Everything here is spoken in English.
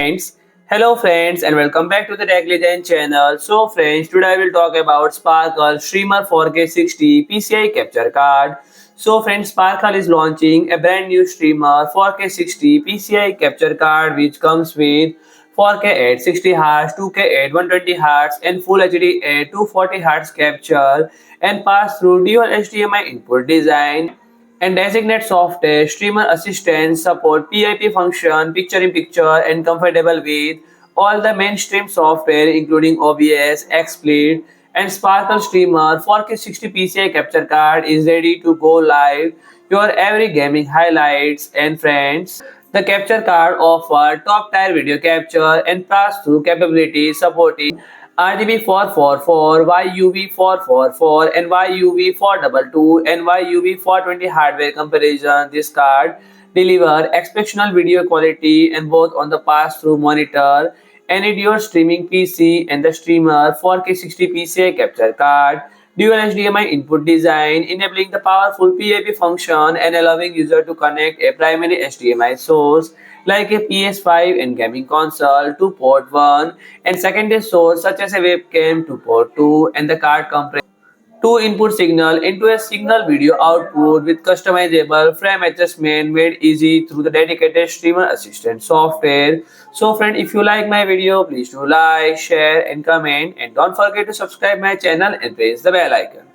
friends. Hello friends and welcome back to the Tech Legend channel. So friends, today I will talk about Sparkle Streamer 4K60 PCI capture card. So friends, Sparkle is launching a brand new Streamer 4K60 PCI capture card which comes with 4K at 60 Hz, 2K at 120 Hz and Full HD at 240 Hz capture and pass-through dual HDMI input design and designate software streamer assistants support PIP function, picture-in-picture and comfortable with all the mainstream software including OBS, XSplit and Sparkle Streamer 4K60 PCI capture card is ready to go live your every gaming highlights and friends. The capture card offers top-tier video capture and pass-through capabilities supporting RGB 444, YUV 444 and YUV 422 and YUV 420 hardware comparison. This card deliver exceptional video quality and both on the pass-through monitor and in your streaming PC and the streamer 4K60 PCI capture card. Dual HDMI input design enabling the powerful PIP function and allowing user to connect a primary HDMI source like a PS5 and gaming console to port 1 and secondary source such as a webcam to port 2 and the card compress two input signal into a signal video output with customizable frame adjustment made easy through the dedicated streamer assistant software. So friend, if you like my video, please do like, share and comment and don't forget to subscribe my channel and press the bell icon.